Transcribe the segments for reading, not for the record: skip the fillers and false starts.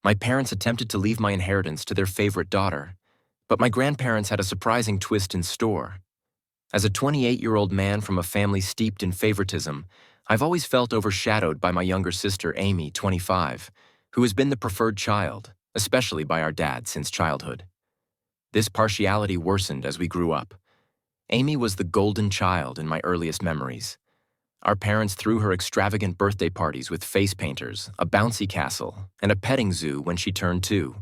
My parents attempted to leave my inheritance to their favorite daughter, but my grandparents had a surprising twist in store. As a 28-year-old man from a family steeped in favoritism, I've always felt overshadowed by my younger sister, Amy, 25, who has been the preferred child, especially by our dad since childhood. This partiality worsened as we grew up. Amy was the golden child in my earliest memories. Our parents threw her extravagant birthday parties with face painters, a bouncy castle, and a petting zoo when she turned 2.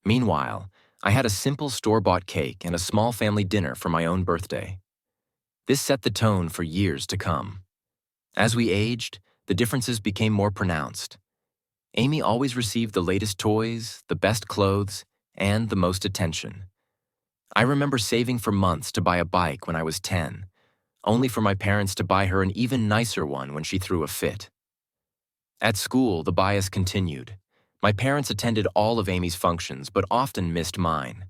Meanwhile, I had a simple store-bought cake and a small family dinner for my own birthday. This set the tone for years to come. As we aged, the differences became more pronounced. Amy always received the latest toys, the best clothes, and the most attention. I remember saving for months to buy a bike when I was 10, only for my parents to buy her an even nicer one when she threw a fit. At school, the bias continued. My parents attended all of Amy's functions, but often missed mine.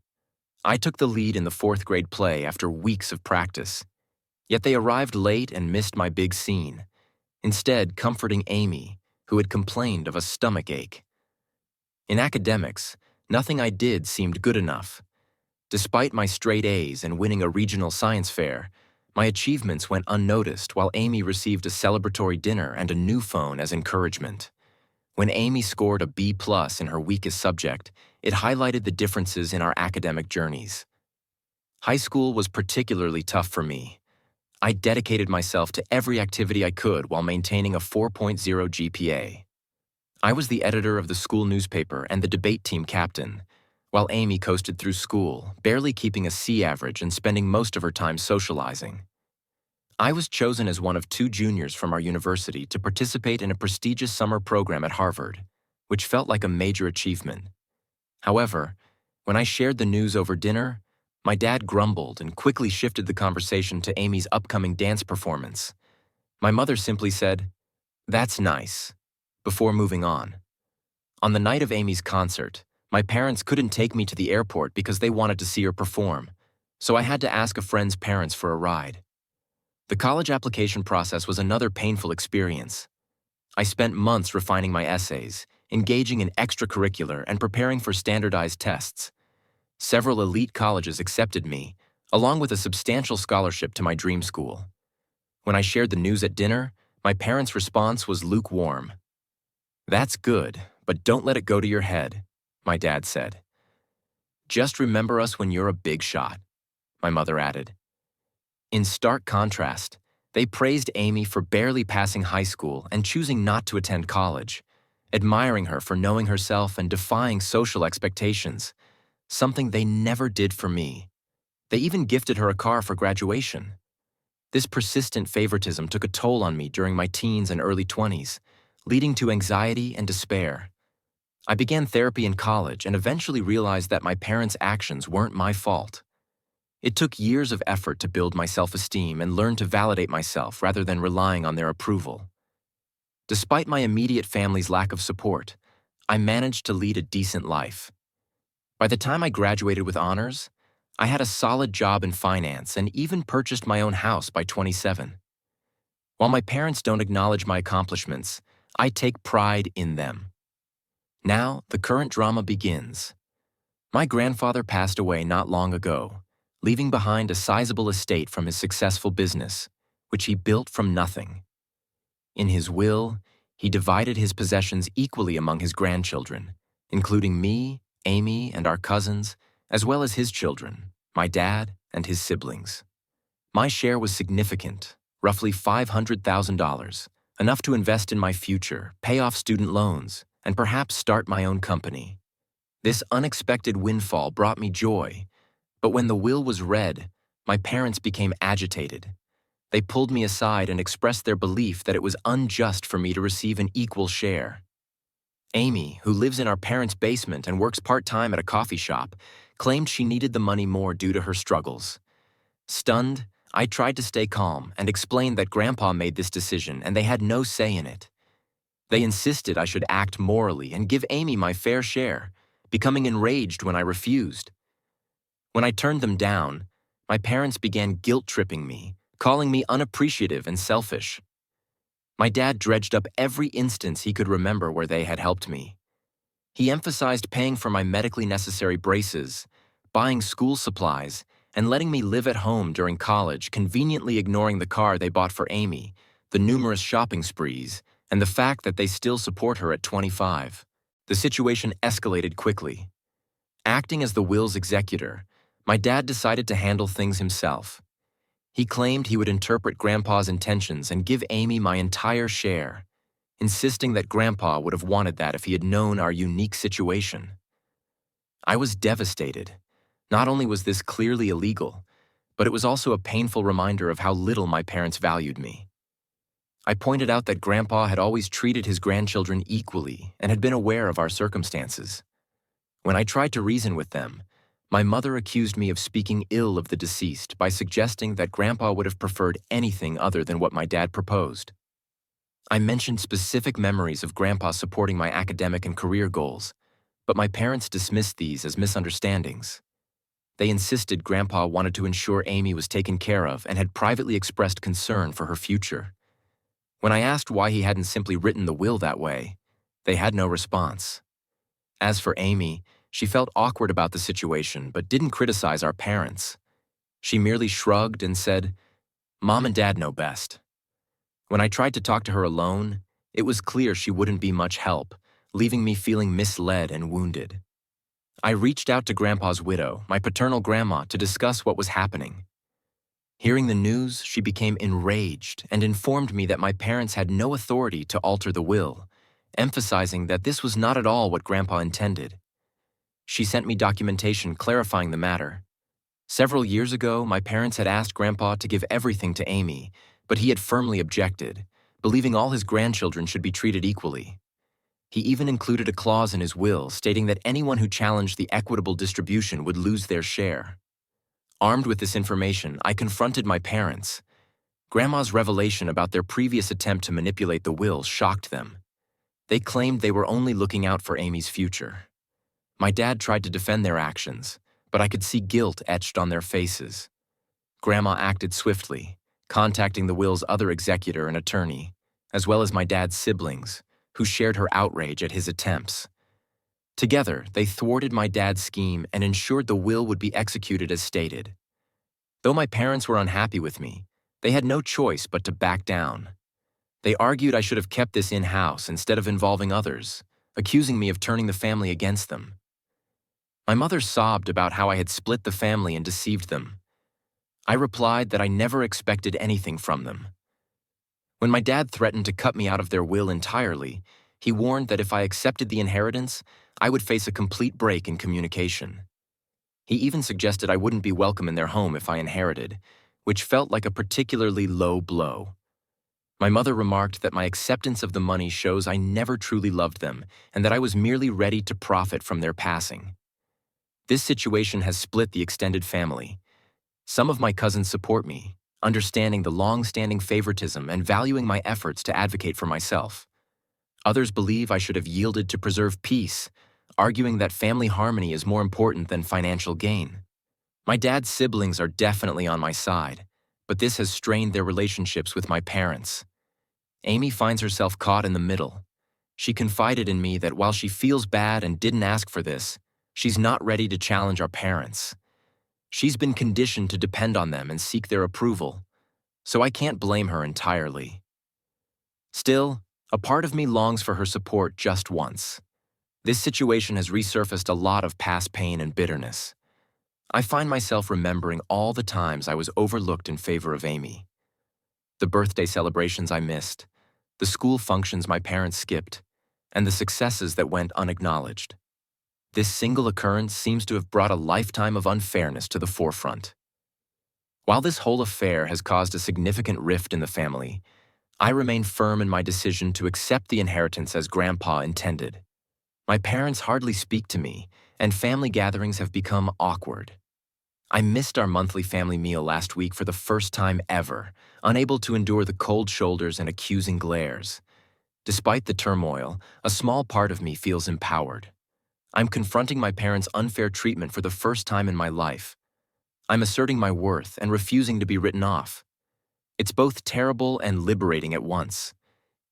I took the lead in the 4th grade play after weeks of practice. Yet they arrived late and missed my big scene, instead comforting Amy, who had complained of a stomach ache. In academics, nothing I did seemed good enough. Despite my straight A's and winning a regional science fair, my achievements went unnoticed while Amy received a celebratory dinner and a new phone as encouragement. When Amy scored a B+ in her weakest subject, it highlighted the differences in our academic journeys. High school was particularly tough for me. I dedicated myself to every activity I could while maintaining a 4.0 GPA. I was the editor of the school newspaper and the debate team captain, while Amy coasted through school, barely keeping a C average and spending most of her time socializing. I was chosen as one of 2 juniors from our university to participate in a prestigious summer program at Harvard, which felt like a major achievement. However, when I shared the news over dinner, my dad grumbled and quickly shifted the conversation to Amy's upcoming dance performance. My mother simply said, "That's nice," before moving on. On the night of Amy's concert, my parents couldn't take me to the airport because they wanted to see her perform, so I had to ask a friend's parents for a ride. The college application process was another painful experience. I spent months refining my essays, engaging in extracurricular, and preparing for standardized tests. Several elite colleges accepted me, along with a substantial scholarship to my dream school. When I shared the news at dinner, my parents' response was lukewarm. "That's good, but don't let it go to your head," my dad said. "Just remember us when you're a big shot," my mother added. In stark contrast, they praised Amy for barely passing high school and choosing not to attend college, admiring her for knowing herself and defying social expectations, something they never did for me. They even gifted her a car for graduation. This persistent favoritism took a toll on me during my teens and early 20s, leading to anxiety and despair. I began therapy in college and eventually realized that my parents' actions weren't my fault. It took years of effort to build my self-esteem and learn to validate myself rather than relying on their approval. Despite my immediate family's lack of support, I managed to lead a decent life. By the time I graduated with honors, I had a solid job in finance and even purchased my own house by 27. While my parents don't acknowledge my accomplishments, I take pride in them. Now, the current drama begins. My grandfather passed away not long ago, leaving behind a sizable estate from his successful business, which he built from nothing. In his will, he divided his possessions equally among his grandchildren, including me, Amy, and our cousins, as well as his children, my dad, and his siblings. My share was significant, roughly $500,000, enough to invest in my future, pay off student loans, and perhaps start my own company. This unexpected windfall brought me joy, but when the will was read, my parents became agitated. They pulled me aside and expressed their belief that it was unjust for me to receive an equal share. Amy, who lives in our parents' basement and works part-time at a coffee shop, claimed she needed the money more due to her struggles. Stunned, I tried to stay calm and explained that Grandpa made this decision and they had no say in it. They insisted I should act morally and give Amy my fair share, becoming enraged when I refused. When I turned them down, my parents began guilt-tripping me, calling me unappreciative and selfish. My dad dredged up every instance he could remember where they had helped me. He emphasized paying for my medically necessary braces, buying school supplies, and letting me live at home during college, conveniently ignoring the car they bought for Amy, the numerous shopping sprees, and the fact that they still support her at 25. The situation escalated quickly. Acting as the will's executor, my dad decided to handle things himself. He claimed he would interpret Grandpa's intentions and give Amy my entire share, insisting that Grandpa would have wanted that if he had known our unique situation. I was devastated. Not only was this clearly illegal, but it was also a painful reminder of how little my parents valued me. I pointed out that Grandpa had always treated his grandchildren equally and had been aware of our circumstances. When I tried to reason with them, my mother accused me of speaking ill of the deceased by suggesting that Grandpa would have preferred anything other than what my dad proposed. I mentioned specific memories of Grandpa supporting my academic and career goals, but my parents dismissed these as misunderstandings. They insisted Grandpa wanted to ensure Amy was taken care of and had privately expressed concern for her future. When I asked why he hadn't simply written the will that way, they had no response. As for Amy, she felt awkward about the situation but didn't criticize our parents. She merely shrugged and said, "Mom and Dad know best." When I tried to talk to her alone, it was clear she wouldn't be much help, leaving me feeling misled and wounded. I reached out to Grandpa's widow, my paternal grandma, to discuss what was happening. Hearing the news, she became enraged and informed me that my parents had no authority to alter the will, emphasizing that this was not at all what Grandpa intended. She sent me documentation clarifying the matter. Several years ago, my parents had asked Grandpa to give everything to Amy, but he had firmly objected, believing all his grandchildren should be treated equally. He even included a clause in his will stating that anyone who challenged the equitable distribution would lose their share. Armed with this information, I confronted my parents. Grandma's revelation about their previous attempt to manipulate the will shocked them. They claimed they were only looking out for Amy's future. My dad tried to defend their actions, but I could see guilt etched on their faces. Grandma acted swiftly, contacting the will's other executor and attorney, as well as my dad's siblings, who shared her outrage at his attempts. Together, they thwarted my dad's scheme and ensured the will would be executed as stated. Though my parents were unhappy with me, they had no choice but to back down. They argued I should have kept this in-house instead of involving others, accusing me of turning the family against them. My mother sobbed about how I had split the family and deceived them. I replied that I never expected anything from them. When my dad threatened to cut me out of their will entirely, he warned that if I accepted the inheritance, I would face a complete break in communication. He even suggested I wouldn't be welcome in their home if I inherited, which felt like a particularly low blow. My mother remarked that my acceptance of the money shows I never truly loved them and that I was merely ready to profit from their passing. This situation has split the extended family. Some of my cousins support me, understanding the long-standing favoritism and valuing my efforts to advocate for myself. Others believe I should have yielded to preserve peace, arguing that family harmony is more important than financial gain. My dad's siblings are definitely on my side, but this has strained their relationships with my parents. Amy finds herself caught in the middle. She confided in me that while she feels bad and didn't ask for this, she's not ready to challenge our parents. She's been conditioned to depend on them and seek their approval, so I can't blame her entirely. Still, a part of me longs for her support just once. This situation has resurfaced a lot of past pain and bitterness. I find myself remembering all the times I was overlooked in favor of Amy. The birthday celebrations I missed, the school functions my parents skipped, and the successes that went unacknowledged. This single occurrence seems to have brought a lifetime of unfairness to the forefront. While this whole affair has caused a significant rift in the family, I remain firm in my decision to accept the inheritance as Grandpa intended. My parents hardly speak to me, and family gatherings have become awkward. I missed our monthly family meal last week for the first time ever, unable to endure the cold shoulders and accusing glares. Despite the turmoil, a small part of me feels empowered. I'm confronting my parents' unfair treatment for the first time in my life. I'm asserting my worth and refusing to be written off. It's both terrible and liberating at once.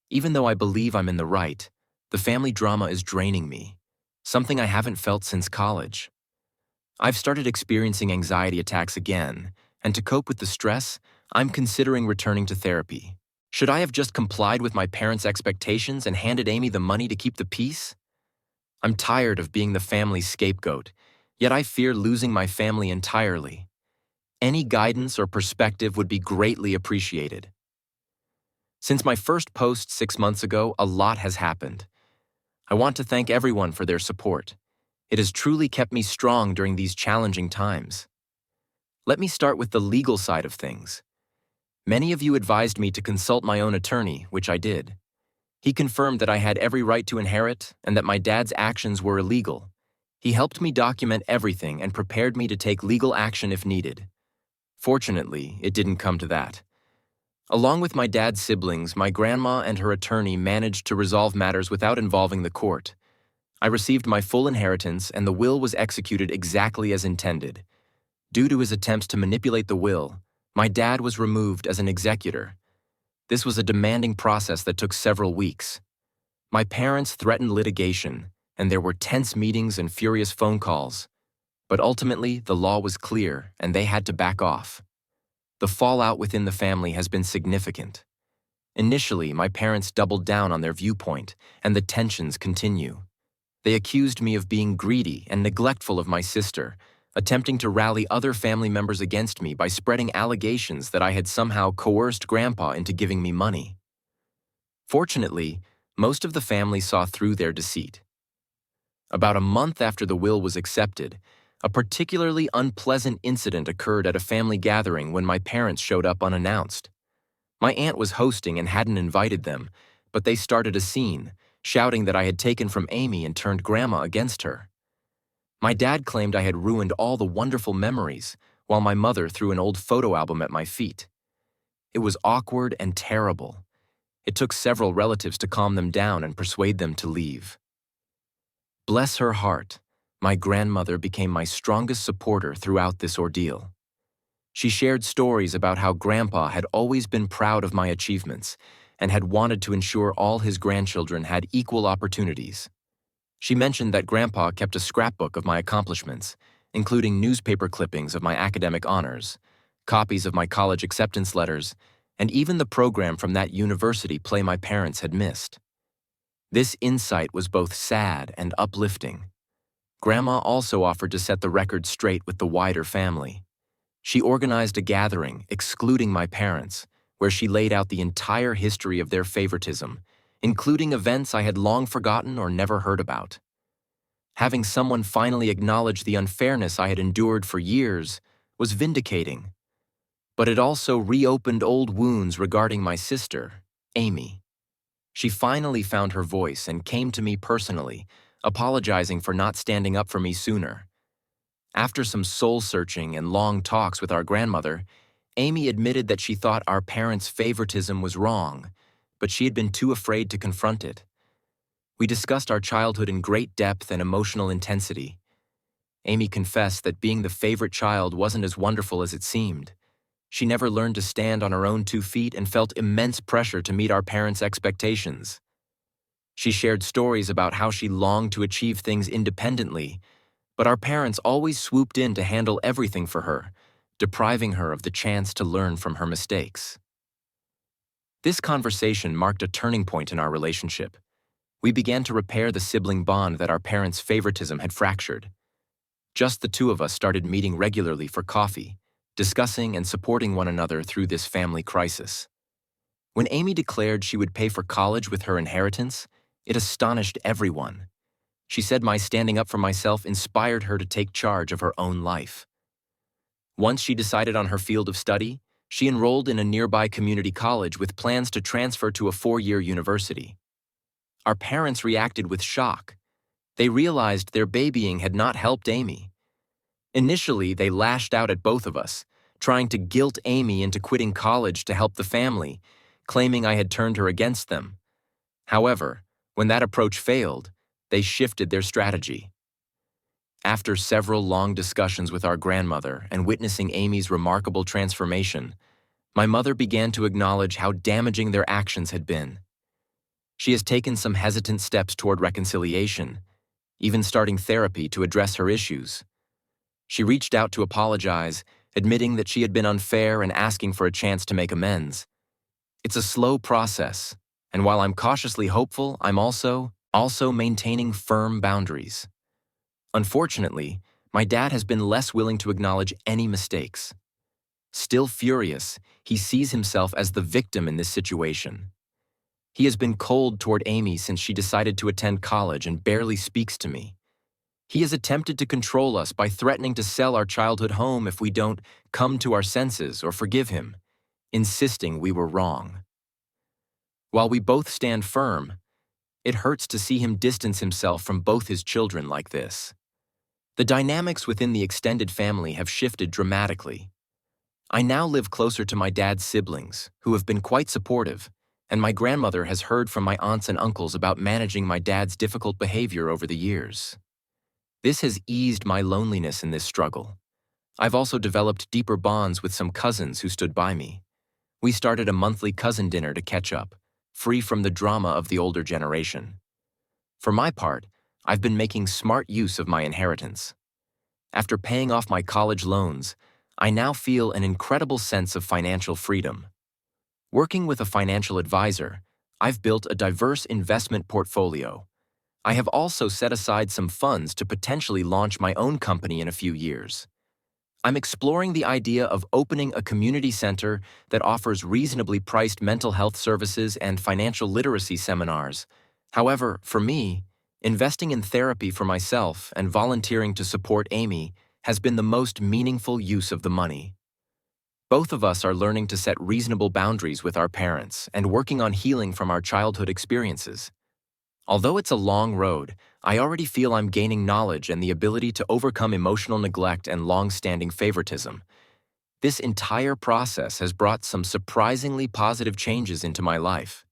Even though I believe I'm in the right, the family drama is draining me. something I haven't felt since college. I've started experiencing anxiety attacks again, and to cope with the stress, I'm considering returning to therapy. Should I have just complied with my parents' expectations and handed Amy the money to keep the peace? I'm tired of being the family's scapegoat, yet I fear losing my family entirely. Any guidance or perspective would be greatly appreciated. Since my first post 6 months ago, a lot has happened. I want to thank everyone for their support. It has truly kept me strong during these challenging times. Let me start with the legal side of things. Many of you advised me to consult my own attorney, which I did. He confirmed that I had every right to inherit and that my dad's actions were illegal. He helped me document everything and prepared me to take legal action if needed. Fortunately, it didn't come to that. Along with my dad's siblings, my grandma and her attorney managed to resolve matters without involving the court. I received my full inheritance and the will was executed exactly as intended. Due to his attempts to manipulate the will, my dad was removed as an executor. This was a demanding process that took several weeks. My parents threatened litigation, and there were tense meetings and furious phone calls. But ultimately, the law was clear, and they had to back off. The fallout within the family has been significant. Initially, my parents doubled down on their viewpoint, and the tensions continue. They accused me of being greedy and neglectful of my sister, attempting to rally other family members against me by spreading allegations that I had somehow coerced Grandpa into giving me money. Fortunately, most of the family saw through their deceit. About a month after the will was accepted, a particularly unpleasant incident occurred at a family gathering when my parents showed up unannounced. My aunt was hosting and hadn't invited them, but they started a scene, shouting that I had taken from Amy and turned Grandma against her. My dad claimed I had ruined all the wonderful memories, while my mother threw an old photo album at my feet. It was awkward and terrible. It took several relatives to calm them down and persuade them to leave. Bless her heart, my grandmother became my strongest supporter throughout this ordeal. She shared stories about how Grandpa had always been proud of my achievements and had wanted to ensure all his grandchildren had equal opportunities. She mentioned that Grandpa kept a scrapbook of my accomplishments, including newspaper clippings of my academic honors, copies of my college acceptance letters, and even the program from that university play my parents had missed. This insight was both sad and uplifting. Grandma also offered to set the record straight with the wider family. She organized a gathering, excluding my parents, where she laid out the entire history of their favoritism, including events I had long forgotten or never heard about. Having someone finally acknowledge the unfairness I had endured for years was vindicating. But it also reopened old wounds regarding my sister, Amy. She finally found her voice and came to me personally, apologizing for not standing up for me sooner. After some soul-searching and long talks with our grandmother, Amy admitted that she thought our parents' favoritism was wrong, but she had been too afraid to confront it. We discussed our childhood in great depth and emotional intensity. Amy confessed that being the favorite child wasn't as wonderful as it seemed. She never learned to stand on her own 2 feet and felt immense pressure to meet our parents' expectations. She shared stories about how she longed to achieve things independently, but our parents always swooped in to handle everything for her, depriving her of the chance to learn from her mistakes. This conversation marked a turning point in our relationship. We began to repair the sibling bond that our parents' favoritism had fractured. Just the two of us started meeting regularly for coffee, discussing and supporting one another through this family crisis. When Amy declared she would pay for college with her inheritance, it astonished everyone. She said my standing up for myself inspired her to take charge of her own life. Once she decided on her field of study, she enrolled in a nearby community college with plans to transfer to a 4-year university. Our parents reacted with shock. They realized their babying had not helped Amy. Initially, they lashed out at both of us, trying to guilt Amy into quitting college to help the family, claiming I had turned her against them. However, when that approach failed, they shifted their strategy. After several long discussions with our grandmother and witnessing Amy's remarkable transformation, my mother began to acknowledge how damaging their actions had been. She has taken some hesitant steps toward reconciliation, even starting therapy to address her issues. She reached out to apologize, admitting that she had been unfair and asking for a chance to make amends. It's a slow process, and while I'm cautiously hopeful, I'm also maintaining firm boundaries. Unfortunately, my dad has been less willing to acknowledge any mistakes. Still furious, he sees himself as the victim in this situation. He has been cold toward Amy since she decided to attend college and barely speaks to me. He has attempted to control us by threatening to sell our childhood home if we don't come to our senses or forgive him, insisting we were wrong. While we both stand firm, it hurts to see him distance himself from both his children like this. The dynamics within the extended family have shifted dramatically. I now live closer to my dad's siblings, who have been quite supportive, and my grandmother has heard from my aunts and uncles about managing my dad's difficult behavior over the years. This has eased my loneliness in this struggle. I've also developed deeper bonds with some cousins who stood by me. We started a monthly cousin dinner to catch up, free from the drama of the older generation. For my part, I've been making smart use of my inheritance. After paying off my college loans, I now feel an incredible sense of financial freedom. Working with a financial advisor, I've built a diverse investment portfolio. I have also set aside some funds to potentially launch my own company in a few years. I'm exploring the idea of opening a community center that offers reasonably priced mental health services and financial literacy seminars. However, for me, investing in therapy for myself and volunteering to support Amy has been the most meaningful use of the money. Both of us are learning to set reasonable boundaries with our parents and working on healing from our childhood experiences. Although it's a long road, I already feel I'm gaining knowledge and the ability to overcome emotional neglect and long-standing favoritism. This entire process has brought some surprisingly positive changes into my life.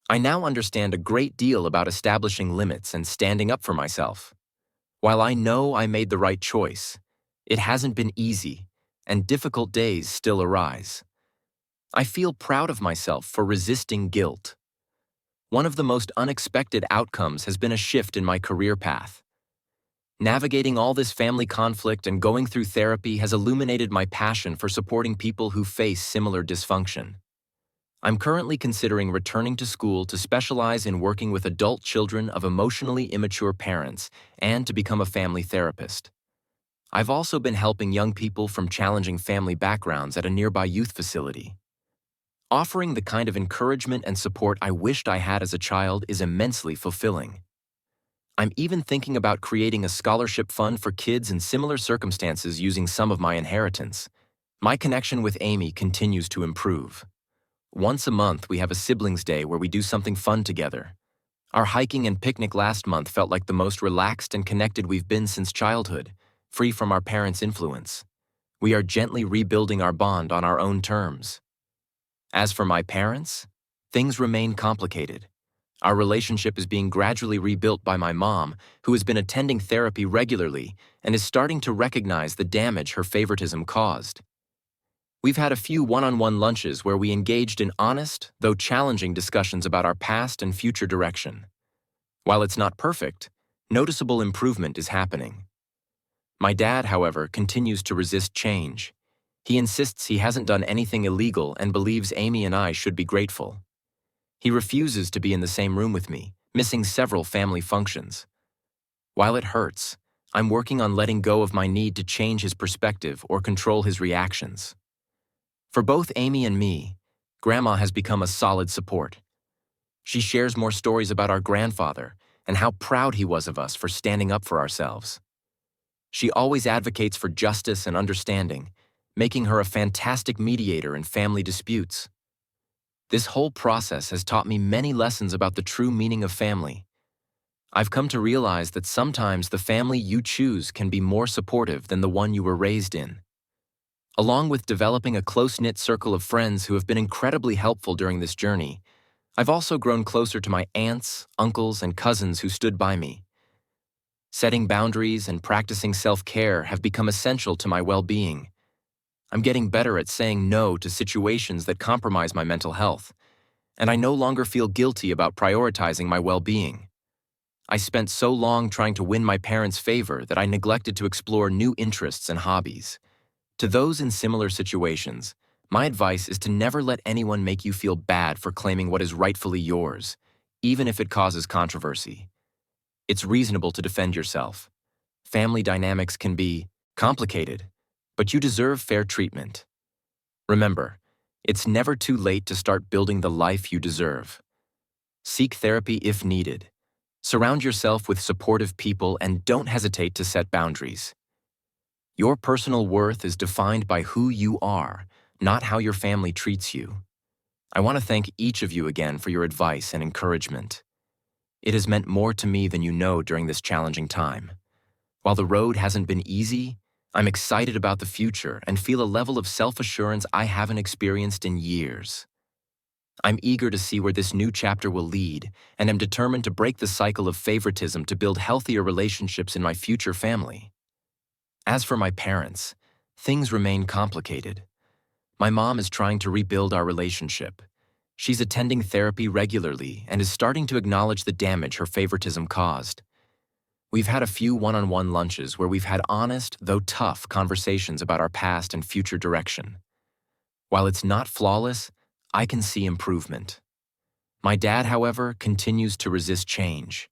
I now understand a great deal about establishing limits and standing up for myself. While I know I made the right choice, it hasn't been easy, and difficult days still arise. I feel proud of myself for resisting guilt. One of the most unexpected outcomes has been a shift in my career path. Navigating all this family conflict and going through therapy has illuminated my passion for supporting people who face similar dysfunction. I'm currently considering returning to school to specialize in working with adult children of emotionally immature parents and to become a family therapist. I've also been helping young people from challenging family backgrounds at a nearby youth facility. Offering the kind of encouragement and support I wished I had as a child is immensely fulfilling. I'm even thinking about creating a scholarship fund for kids in similar circumstances using some of my inheritance. My connection with Amy continues to improve. Once a month, we have a siblings' day where we do something fun together. Our hiking and picnic last month felt like the most relaxed and connected we've been since childhood, free from our parents' influence. We are gently rebuilding our bond on our own terms. As for my parents, things remain complicated. Our relationship is being gradually rebuilt by my mom, who has been attending therapy regularly and is starting to recognize the damage her favoritism caused. We've had a few one-on-one lunches where we engaged in honest, though challenging discussions about our past and future direction. While it's not perfect, noticeable improvement is happening. My dad, however, continues to resist change. He insists he hasn't done anything illegal and believes Amy and I should be grateful. He refuses to be in the same room with me, missing several family functions. While it hurts, I'm working on letting go of my need to change his perspective or control his reactions. For both Amy and me, Grandma has become a solid support. She shares more stories about our grandfather and how proud he was of us for standing up for ourselves. She always advocates for justice and understanding, making her a fantastic mediator in family disputes. This whole process has taught me many lessons about the true meaning of family. I've come to realize that sometimes the family you choose can be more supportive than the one you were raised in. Along with developing a close-knit circle of friends who have been incredibly helpful during this journey, I've also grown closer to my aunts, uncles, and cousins who stood by me. Setting boundaries and practicing self-care have become essential to my well-being. I'm getting better at saying no to situations that compromise my mental health, and I no longer feel guilty about prioritizing my well-being. I spent so long trying to win my parents' favor that I neglected to explore new interests and hobbies. To those in similar situations, my advice is to never let anyone make you feel bad for claiming what is rightfully yours, even if it causes controversy. It's reasonable to defend yourself. Family dynamics can be complicated, but you deserve fair treatment. Remember, it's never too late to start building the life you deserve. Seek therapy if needed. Surround yourself with supportive people and don't hesitate to set boundaries. Your personal worth is defined by who you are, not how your family treats you. I want to thank each of you again for your advice and encouragement. It has meant more to me than you know during this challenging time. While the road hasn't been easy, I'm excited about the future and feel a level of self-assurance I haven't experienced in years. I'm eager to see where this new chapter will lead, and am determined to break the cycle of favoritism to build healthier relationships in my future family. As for my parents, things remain complicated. My mom is trying to rebuild our relationship. She's attending therapy regularly and is starting to acknowledge the damage her favoritism caused. We've had a few one-on-one lunches where we've had honest, though tough, conversations about our past and future direction. While it's not flawless, I can see improvement. My dad, however, continues to resist change.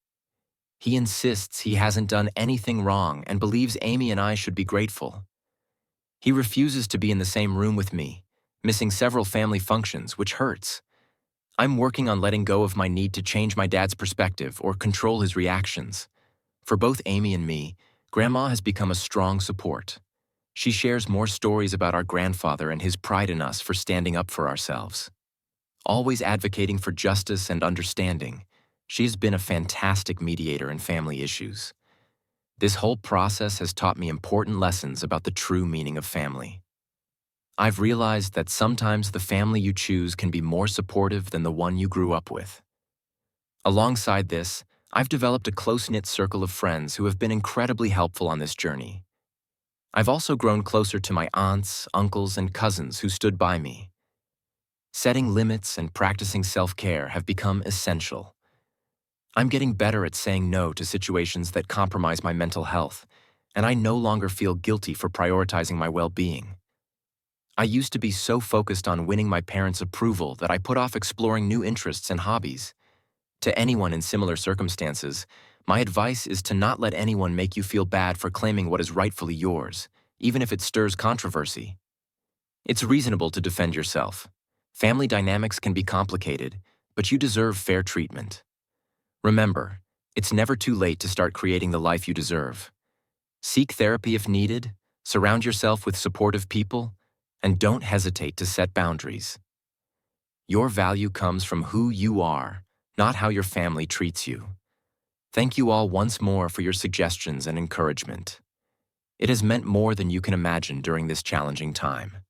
He insists he hasn't done anything wrong and believes Amy and I should be grateful. He refuses to be in the same room with me, missing several family functions, which hurts. I'm working on letting go of my need to change my dad's perspective or control his reactions. For both Amy and me, Grandma has become a strong support. She shares more stories about our grandfather and his pride in us for standing up for ourselves. Always advocating for justice and understanding, she has been a fantastic mediator in family issues. This whole process has taught me important lessons about the true meaning of family. I've realized that sometimes the family you choose can be more supportive than the one you grew up with. Alongside this, I've developed a close-knit circle of friends who have been incredibly helpful on this journey. I've also grown closer to my aunts, uncles, and cousins who stood by me. Setting limits and practicing self-care have become essential. I'm getting better at saying no to situations that compromise my mental health, and I no longer feel guilty for prioritizing my well-being. I used to be so focused on winning my parents' approval that I put off exploring new interests and hobbies. To anyone in similar circumstances, my advice is to not let anyone make you feel bad for claiming what is rightfully yours, even if it stirs controversy. It's reasonable to defend yourself. Family dynamics can be complicated, but you deserve fair treatment. Remember, it's never too late to start creating the life you deserve. Seek therapy if needed, surround yourself with supportive people, and don't hesitate to set boundaries. Your value comes from who you are, not how your family treats you. Thank you all once more for your suggestions and encouragement. It has meant more than you can imagine during this challenging time.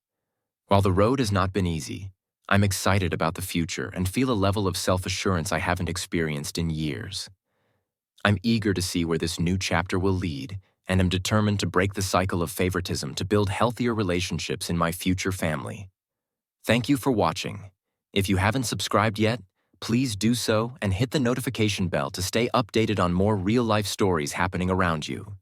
While the road has not been easy, I'm excited about the future and feel a level of self-assurance I haven't experienced in years. I'm eager to see where this new chapter will lead, and am determined to break the cycle of favoritism to build healthier relationships in my future family. Thank you for watching. If you haven't subscribed yet, please do so and hit the notification bell to stay updated on more real-life stories happening around you.